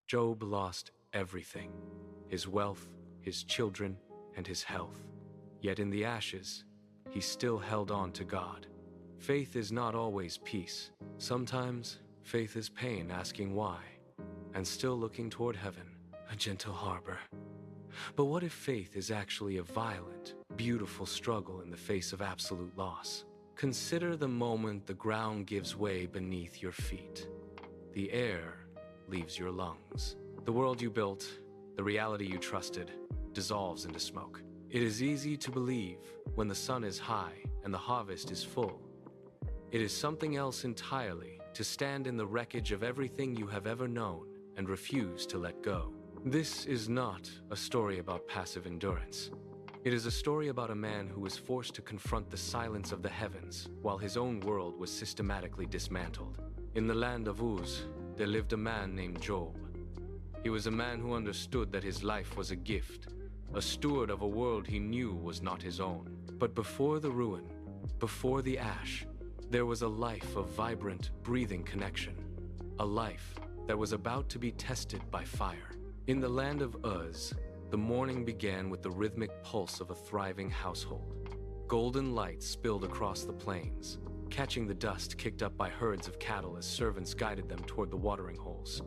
Job lost everything: his wealth, his children, and his health. Yet in the ashes, he still held on to God. Faith is not always peace. Sometimes, faith is pain asking why, and still looking toward heaven, a gentle harbor. But what if faith is actually a violent, beautiful struggle in the face of absolute loss? Consider the moment the ground gives way beneath your feet. The air leaves your lungs. The world you built, the reality you trusted, dissolves into smoke. It is easy to believe when the sun is high and the harvest is full. It is something else entirely to stand in the wreckage of everything you have ever known and refuse to let go. This is not a story about passive endurance. It is a story about a man who was forced to confront the silence of the heavens while his own world was systematically dismantled. In the land of Uz, there lived a man named Job. He was a man who understood that his life was a gift, a steward of a world he knew was not his own. But before the ruin, before the ash, there was a life of vibrant, breathing connection. A life that was about to be tested by fire. In the land of Uz, the morning began with the rhythmic pulse of a thriving household. Golden light spilled across the plains, catching the dust kicked up by herds of cattle as servants guided them toward the watering holes.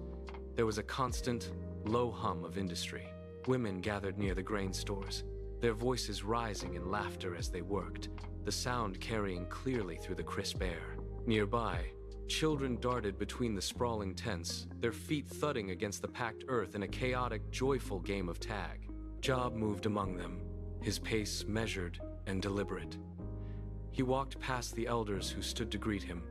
There was a constant, low hum of industry. Women gathered near the grain stores, their voices rising in laughter as they worked, the sound carrying clearly through the crisp air. Nearby, children darted between the sprawling tents, their feet thudding against the packed earth in a chaotic, joyful game of tag. Job moved among them, his pace measured and deliberate. He walked past the elders who stood to greet him,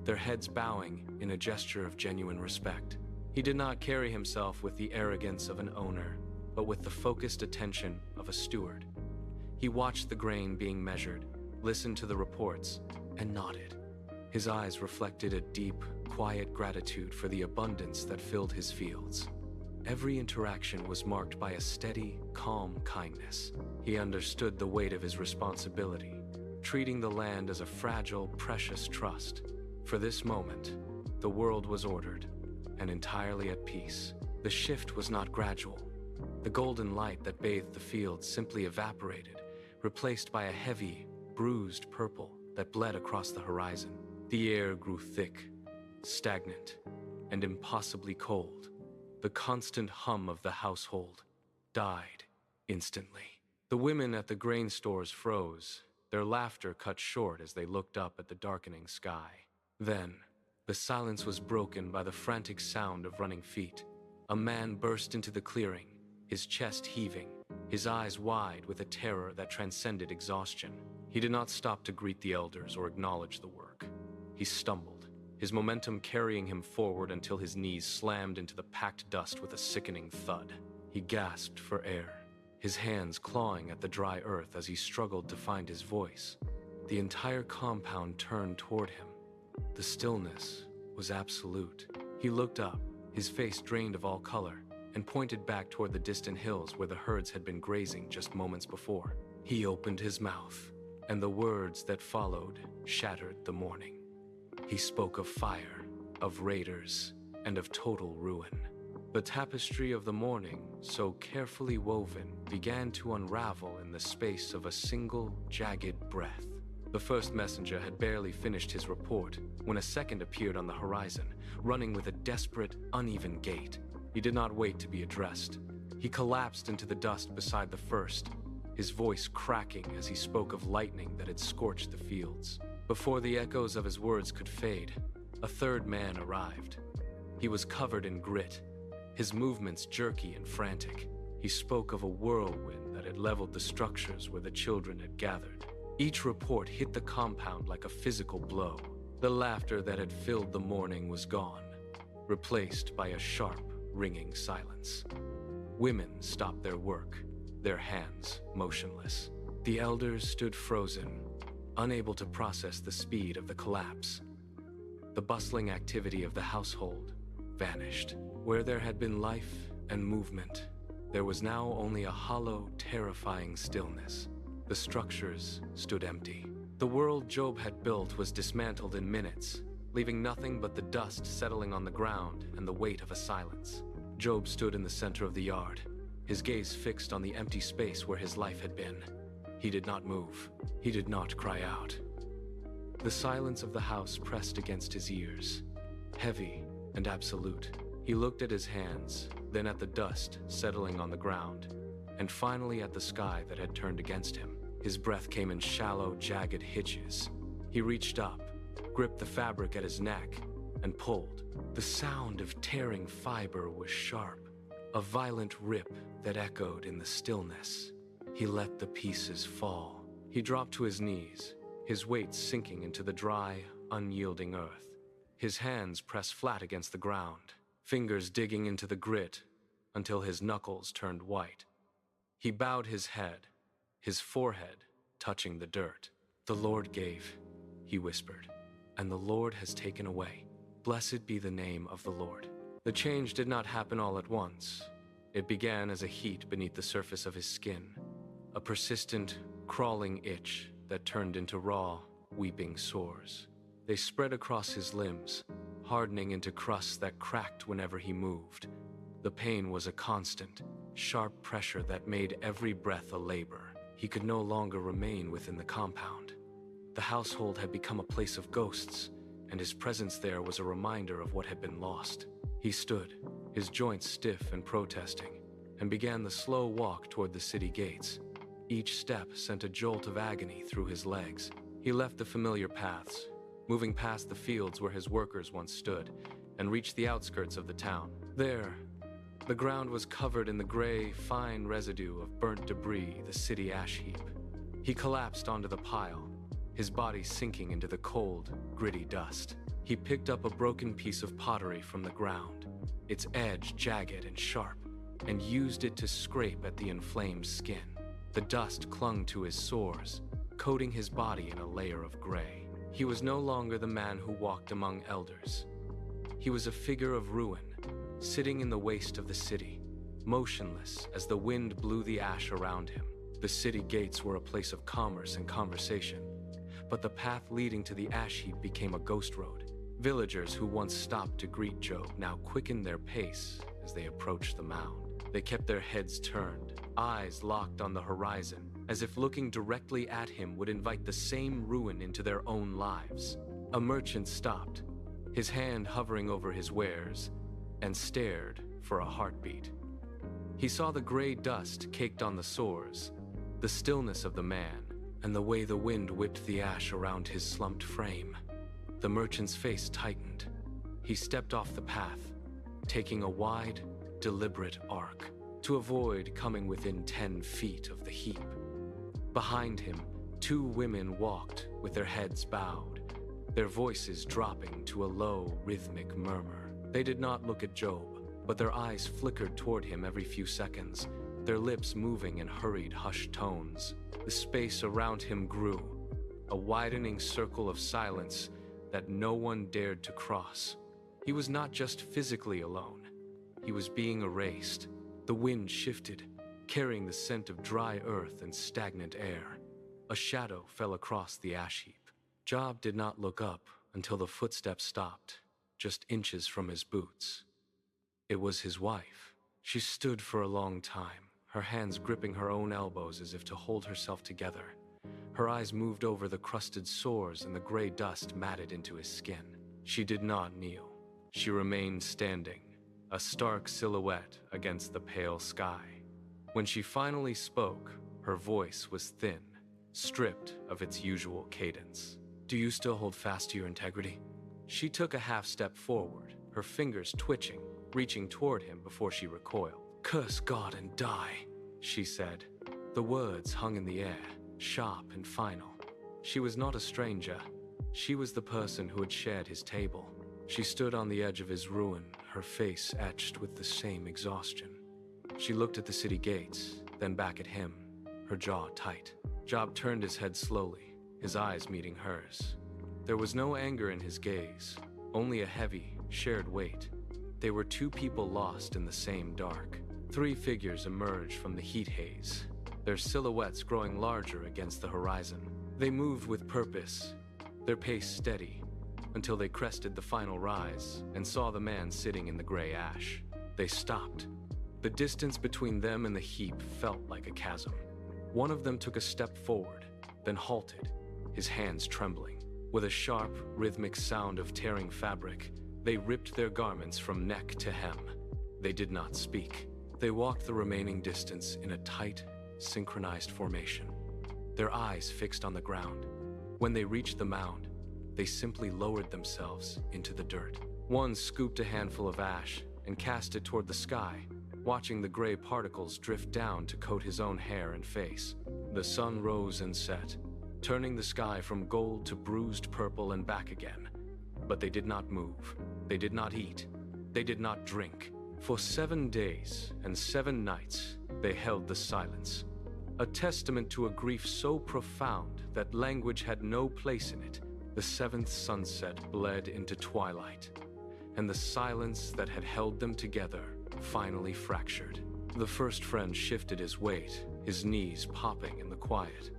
their heads bowing in a gesture of genuine respect. He did not carry himself with the arrogance of an owner, but with the focused attention of a steward. He watched the grain being measured, listened to the reports, and nodded. His eyes reflected a deep, quiet gratitude for the abundance that filled his fields. Every interaction was marked by a steady, calm kindness. He understood the weight of his responsibility, treating the land as a fragile, precious trust. For this moment, the world was ordered and entirely at peace. The shift was not gradual. The golden light that bathed the fields simply evaporated, replaced by a heavy, bruised purple that bled across the horizon. The air grew thick, stagnant, and impossibly cold. The constant hum of the household died instantly. The women at the grain stores froze, their laughter cut short as they looked up at the darkening sky. Then, the silence was broken by the frantic sound of running feet. A man burst into the clearing, his chest heaving, his eyes wide with a terror that transcended exhaustion. He did not stop to greet the elders or acknowledge the work. He stumbled, his momentum carrying him forward until his knees slammed into the packed dust with a sickening thud. He gasped for air, his hands clawing at the dry earth as he struggled to find his voice. The entire compound turned toward him. The stillness was absolute. He looked up, his face drained of all color, and pointed back toward the distant hills where the herds had been grazing just moments before. He opened his mouth, and the words that followed shattered the morning. He spoke of fire, of raiders, and of total ruin. The tapestry of the morning, so carefully woven, began to unravel in the space of a single, jagged breath. The first messenger had barely finished his report when a second appeared on the horizon, running with a desperate, uneven gait. He did not wait to be addressed. He collapsed into the dust beside the first, his voice cracking as he spoke of lightning that had scorched the fields. Before the echoes of his words could fade, a third man arrived. He was covered in grit, his movements jerky and frantic. He spoke of a whirlwind that had leveled the structures where the children had gathered. Each report hit the compound like a physical blow. The laughter that had filled the morning was gone, replaced by a sharp, ringing silence. Women stopped their work, their hands motionless. The elders stood frozen, unable to process the speed of the collapse. The bustling activity of the household vanished. Where there had been life and movement, there was now only a hollow, terrifying stillness. The structures stood empty. The world Job had built was dismantled in minutes, leaving nothing but the dust settling on the ground and the weight of a silence. Job stood in the center of the yard, his gaze fixed on the empty space where his life had been. He did not move. He did not cry out. The silence of the house pressed against his ears, heavy and absolute. He looked at his hands, then at the dust settling on the ground, and finally at the sky that had turned against him. His breath came in shallow, jagged hitches. He reached up, gripped the fabric at his neck, and pulled. The sound of tearing fiber was sharp, a violent rip that echoed in the stillness. He let the pieces fall. He dropped to his knees, his weight sinking into the dry, unyielding earth. His hands pressed flat against the ground, fingers digging into the grit until his knuckles turned white. He bowed his head, his forehead touching the dirt. "The Lord gave," he whispered, "and the Lord has taken away. Blessed be the name of the Lord." The change did not happen all at once. It began as a heat beneath the surface of his skin, a persistent, crawling itch that turned into raw, weeping sores. They spread across his limbs, hardening into crusts that cracked whenever he moved. The pain was a constant, sharp pressure that made every breath a labor. He could no longer remain within the compound. The household had become a place of ghosts, and his presence there was a reminder of what had been lost. He stood, his joints stiff and protesting, and began the slow walk toward the city gates. Each step sent a jolt of agony through his legs. He left the familiar paths, moving past the fields where his workers once stood, and reached the outskirts of the town. There, the ground was covered in the gray, fine residue of burnt debris, the city ash heap. He collapsed onto the pile, his body sinking into the cold, gritty dust. He picked up a broken piece of pottery from the ground, its edge jagged and sharp, and used it to scrape at the inflamed skin. The dust clung to his sores, coating his body in a layer of gray. He was no longer the man who walked among elders. He was a figure of ruin, sitting in the waste of the city, motionless as the wind blew the ash around him. The city gates were a place of commerce and conversation, but the path leading to the ash heap became a ghost road. Villagers who once stopped to greet Job now quickened their pace as they approached the mound. They kept their heads turned, eyes locked on the horizon, as if looking directly at him would invite the same ruin into their own lives. A merchant stopped, his hand hovering over his wares, and stared for a heartbeat. He saw the gray dust caked on the sores, the stillness of the man, and the way the wind whipped the ash around his slumped frame. The merchant's face tightened. He stepped off the path, taking a wide, deliberate arc to avoid coming within 10 feet of the heap. Behind him, 2 women walked with their heads bowed, their voices dropping to a low, rhythmic murmur. They did not look at Job, but their eyes flickered toward him every few seconds, their lips moving in hurried, hushed tones. The space around him grew, a widening circle of silence that no one dared to cross. He was not just physically alone. He was being erased. The wind shifted, carrying the scent of dry earth and stagnant air. A shadow fell across the ash heap. Job did not look up until the footsteps stopped, just inches from his boots. It was his wife. She stood for a long time, her hands gripping her own elbows as if to hold herself together. Her eyes moved over the crusted sores and the gray dust matted into his skin. She did not kneel. She remained standing, a stark silhouette against the pale sky. When she finally spoke, her voice was thin, stripped of its usual cadence. "Do you still hold fast to your integrity?" She took a half step forward, her fingers twitching, reaching toward him before she recoiled. "Curse God and die," she said. The words hung in the air, sharp and final. She was not a stranger. She was the person who had shared his table. She stood on the edge of his ruin, her face etched with the same exhaustion. She looked at the city gates, then back at him, her jaw tight. Job turned his head slowly, his eyes meeting hers. There was no anger in his gaze, only a heavy, shared weight. They were 2 people lost in the same dark. 3 figures emerged from the heat haze, their silhouettes growing larger against the horizon. They moved with purpose, their pace steady, until they crested the final rise and saw the man sitting in the gray ash. They stopped. The distance between them and the heap felt like a chasm. One of them took a step forward, then halted, his hands trembling. With a sharp, rhythmic sound of tearing fabric, they ripped their garments from neck to hem. They did not speak. They walked the remaining distance in a tight, synchronized formation, their eyes fixed on the ground. When they reached the mound, they simply lowered themselves into the dirt. One scooped a handful of ash and cast it toward the sky, watching the gray particles drift down to coat his own hair and face. The sun rose and set, turning the sky from gold to bruised purple and back again. But they did not move. They did not eat. They did not drink. For 7 days and 7 nights, they held the silence, a testament to a grief so profound that language had no place in it. The 7th sunset bled into twilight, and the silence that had held them together finally fractured. The first friend shifted his weight, his knees popping in the quiet.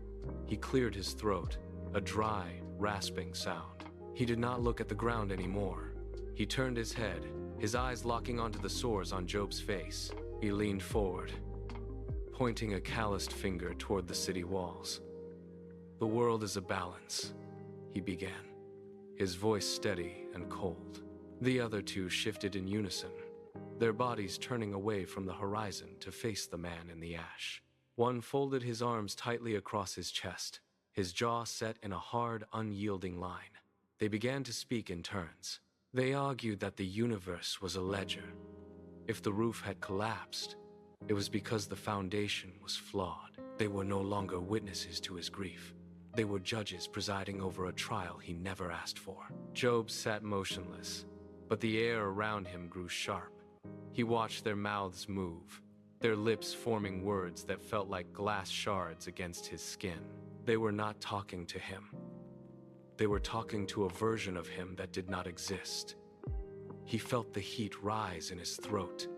He cleared his throat, a dry, rasping sound. He did not look at the ground anymore. He turned his head, his eyes locking onto the sores on Job's face. He leaned forward, pointing a calloused finger toward the city walls. "The world is a balance," he began, his voice steady and cold. The other two shifted in unison, their bodies turning away from the horizon to face the man in the ash. One folded his arms tightly across his chest, his jaw set in a hard, unyielding line. They began to speak in turns. They argued that the universe was a ledger. If the roof had collapsed, it was because the foundation was flawed. They were no longer witnesses to his grief. They were judges presiding over a trial he never asked for. Job sat motionless, but the air around him grew sharp. He watched their mouths move, their lips forming words that felt like glass shards against his skin. They were not talking to him. They were talking to a version of him that did not exist. He felt the heat rise in his throat,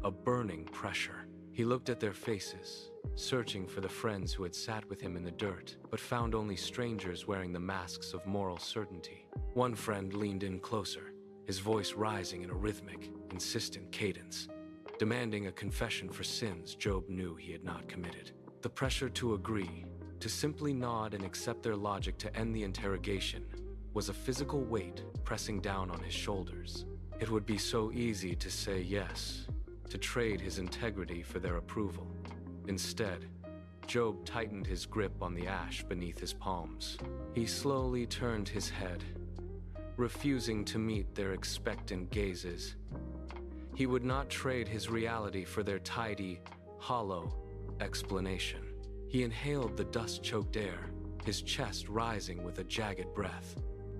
a burning pressure. He looked at their faces, searching for the friends who had sat with him in the dirt, but found only strangers wearing the masks of moral certainty. One friend leaned in closer, his voice rising in a rhythmic, insistent cadence, demanding a confession for sins Job knew he had not committed. The pressure to agree, to simply nod and accept their logic to end the interrogation, was a physical weight pressing down on his shoulders. It would be so easy to say yes, to trade his integrity for their approval. Instead, Job tightened his grip on the ash beneath his palms. He slowly turned his head, refusing to meet their expectant gazes. He would not trade his reality for their tidy, hollow explanation. He inhaled the dust-choked air, his chest rising with a jagged breath.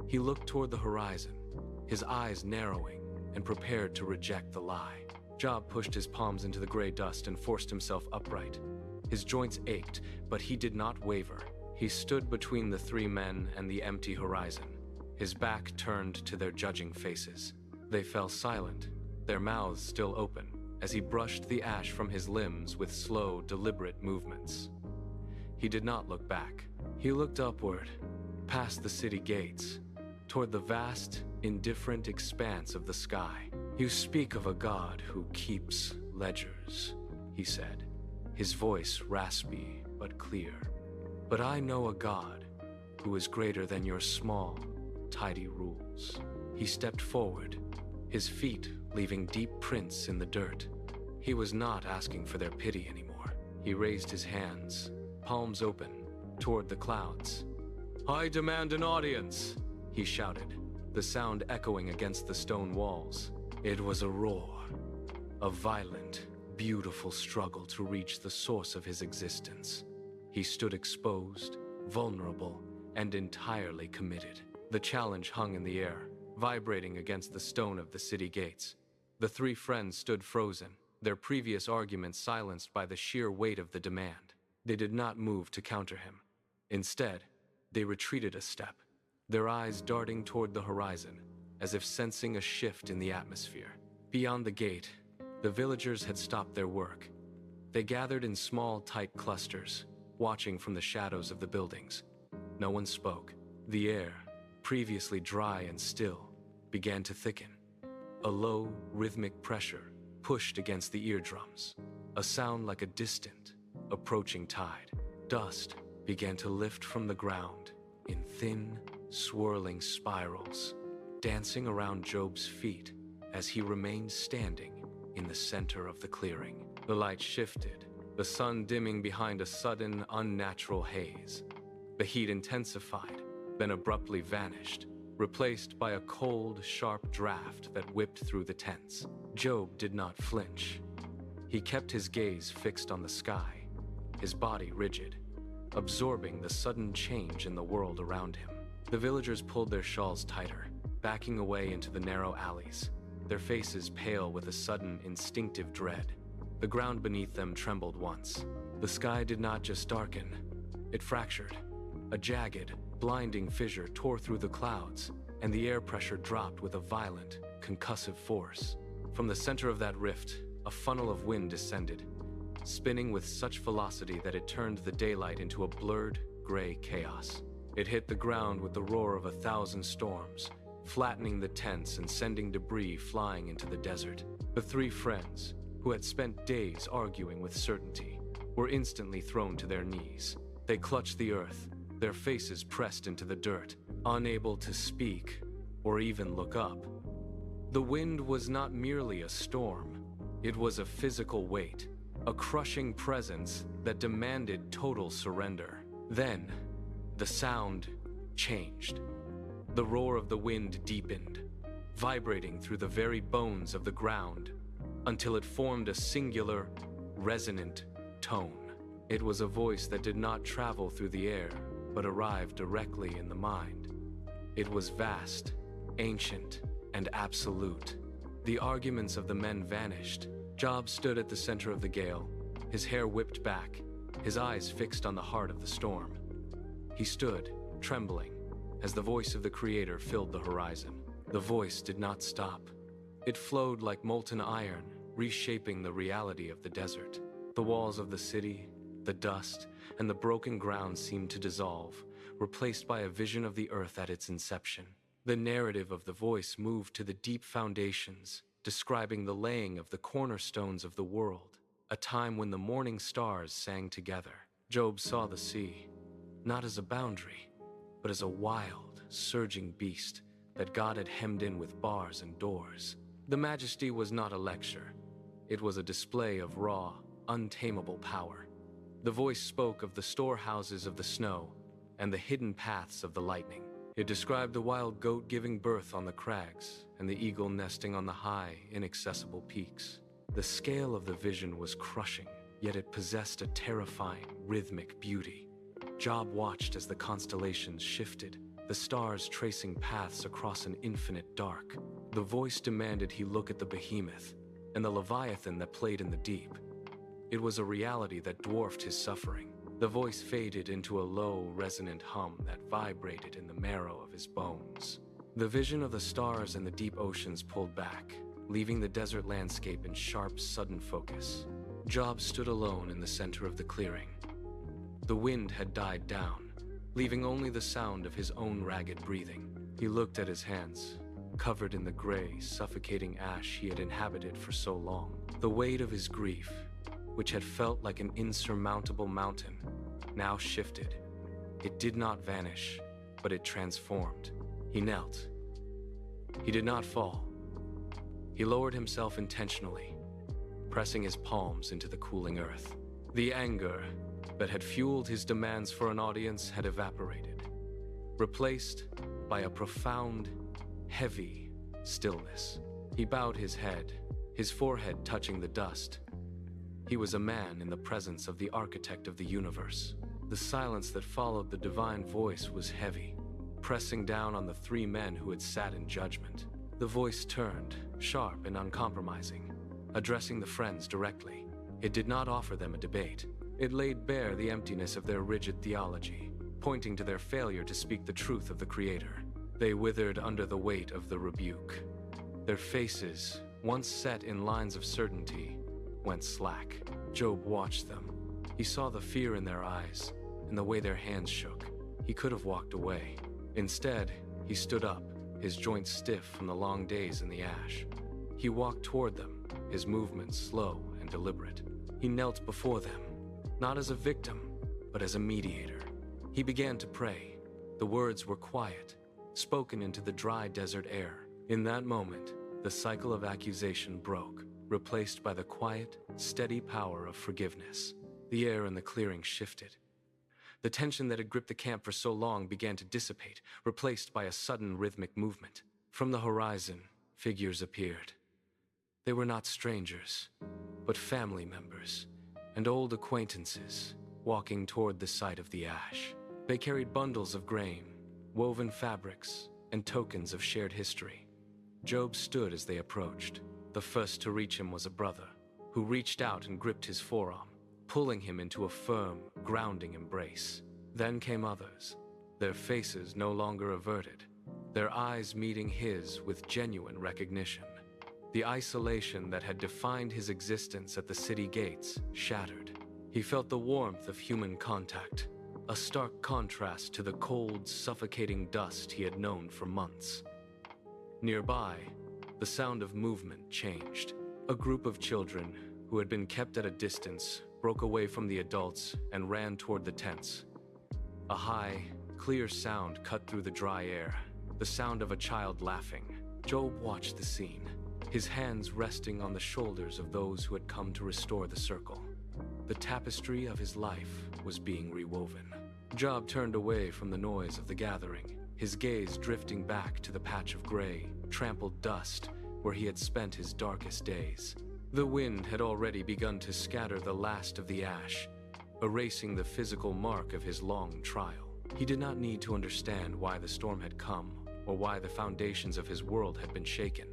He looked toward the horizon, his eyes narrowing, and prepared to reject the lie. Job pushed his palms into the gray dust and forced himself upright. His joints ached, but he did not waver. He stood between the 3 men and the empty horizon, his back turned to their judging faces. They fell silent, their mouths still open, as he brushed the ash from his limbs with slow, deliberate movements. He did not look back. He looked upward, past the city gates, toward the vast, indifferent expanse of the sky. "You speak of a God who keeps ledgers," he said, his voice raspy but clear. "But I know a God who is greater than your small, tidy rules." He stepped forward, his feet leaving deep prints in the dirt. He was not asking for their pity anymore. He raised his hands, palms open, toward the clouds. "I demand an audience," he shouted, the sound echoing against the stone walls. It was a roar, a violent, beautiful struggle to reach the source of his existence. He stood exposed, vulnerable, and entirely committed. The challenge hung in the air, vibrating against the stone of the city gates. The 3 friends stood frozen, their previous arguments silenced by the sheer weight of the demand. They did not move to counter him. Instead, they retreated a step, their eyes darting toward the horizon, as if sensing a shift in the atmosphere. Beyond the gate, the villagers had stopped their work. They gathered in small, tight clusters, watching from the shadows of the buildings. No one spoke. The air, previously dry and still, began to thicken. A low, rhythmic pressure, pushed against the eardrums, a sound like a distant, approaching tide. Dust began to lift from the ground in thin, swirling spirals, dancing around Job's feet as he remained standing in the center of the clearing. The light shifted, the sun dimming behind a sudden, unnatural haze. The heat intensified, then abruptly vanished, replaced by a cold, sharp draft that whipped through the tents. Job did not flinch. He kept his gaze fixed on the sky, his body rigid, absorbing the sudden change in the world around him. The villagers pulled their shawls tighter, backing away into the narrow alleys, their faces pale with a sudden, instinctive dread. The ground beneath them trembled once. The sky did not just darken, it fractured. A jagged, blinding fissure tore through the clouds, and the air pressure dropped with a violent, concussive force. From the center of that rift, a funnel of wind descended, spinning with such velocity that it turned the daylight into a blurred, gray chaos. It hit the ground with the roar of 1,000 storms, flattening the tents and sending debris flying into the desert. The three friends, who had spent days arguing with certainty, were instantly thrown to their knees. They clutched the earth, their faces pressed into the dirt, unable to speak or even look up. The wind was not merely a storm, it was a physical weight, a crushing presence that demanded total surrender. Then, the sound changed. The roar of the wind deepened, vibrating through the very bones of the ground, until it formed a singular, resonant tone. It was a voice that did not travel through the air, but arrived directly in the mind. It was vast, ancient, and absolute. The arguments of the men vanished. Job stood at the center of the gale, his hair whipped back, his eyes fixed on the heart of the storm. He stood, trembling, as the voice of the Creator filled the horizon. The voice did not stop. It flowed like molten iron, reshaping the reality of the desert. The walls of the city, the dust, and the broken ground seemed to dissolve, replaced by a vision of the earth at its inception. The narrative of the voice moved to the deep foundations, describing the laying of the cornerstones of the world, a time when the morning stars sang together. Job saw the sea, not as a boundary, but as a wild, surging beast that God had hemmed in with bars and doors. The majesty was not a lecture. It was a display of raw, untamable power. The voice spoke of the storehouses of the snow and the hidden paths of the lightning. It described the wild goat giving birth on the crags and the eagle nesting on the high, inaccessible peaks. The scale of the vision was crushing, yet it possessed a terrifying, rhythmic beauty. Job watched as the constellations shifted, the stars tracing paths across an infinite dark. The voice demanded he look at the behemoth and the leviathan that played in the deep. It was a reality that dwarfed his suffering. The voice faded into a low, resonant hum that vibrated in the marrow of his bones. The vision of the stars and the deep oceans pulled back, leaving the desert landscape in sharp, sudden focus. Job stood alone in the center of the clearing. The wind had died down, leaving only the sound of his own ragged breathing. He looked at his hands, covered in the gray, suffocating ash he had inhabited for so long. The weight of his grief, which had felt like an insurmountable mountain, now shifted. It did not vanish, but it transformed. He knelt. He did not fall. He lowered himself intentionally, pressing his palms into the cooling earth. The anger that had fueled his demands for an audience had evaporated, replaced by a profound, heavy stillness. He bowed his head, his forehead touching the dust. He was a man in the presence of the architect of the universe. The silence that followed the divine voice was heavy, pressing down on the three men who had sat in judgment. The voice turned, sharp and uncompromising, addressing the friends directly. It did not offer them a debate. It laid bare the emptiness of their rigid theology, pointing to their failure to speak the truth of the Creator. They withered under the weight of the rebuke. Their faces, once set in lines of certainty, went slack. Job watched them. He saw the fear in their eyes and the way their hands shook. He could have walked away. Instead, he stood up, his joints stiff from the long days in the ash. He walked toward them, his movements slow and deliberate. He knelt before them, not as a victim, but as a mediator. He began to pray. The words were quiet, spoken into the dry desert air. In that moment, the cycle of accusation broke, replaced by the quiet, steady power of forgiveness. The air in the clearing shifted. The tension that had gripped the camp for so long began to dissipate, replaced by a sudden rhythmic movement. From the horizon, figures appeared. They were not strangers, but family members and old acquaintances walking toward the site of the ash. They carried bundles of grain, woven fabrics, and tokens of shared history. Job stood as they approached. The first to reach him was a brother, who reached out and gripped his forearm, pulling him into a firm, grounding embrace. Then came others, their faces no longer averted, their eyes meeting his with genuine recognition. The isolation that had defined his existence at the city gates shattered. He felt the warmth of human contact, a stark contrast to the cold, suffocating dust he had known for months. Nearby, the sound of movement changed. A group of children, who had been kept at a distance, broke away from the adults and ran toward the tents. A high, clear sound cut through the dry air, the sound of a child laughing. Job watched the scene, his hands resting on the shoulders of those who had come to restore the circle. The tapestry of his life was being rewoven. Job turned away from the noise of the gathering, his gaze drifting back to the patch of gray, trampled dust where he had spent his darkest days. The wind had already begun to scatter the last of the ash, erasing the physical mark of his long trial. He did not need to understand why the storm had come or why the foundations of his world had been shaken.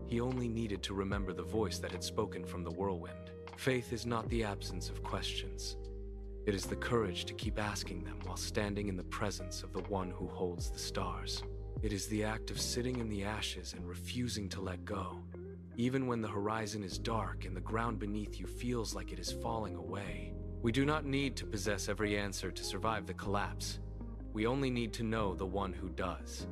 He only needed to remember the voice that had spoken from the whirlwind. Faith is not the absence of questions. It is the courage to keep asking them while standing in the presence of the one who holds the stars. It is the act of sitting in the ashes and refusing to let go, even when the horizon is dark and the ground beneath you feels like it is falling away. We do not need to possess every answer to survive the collapse. We only need to know the one who does.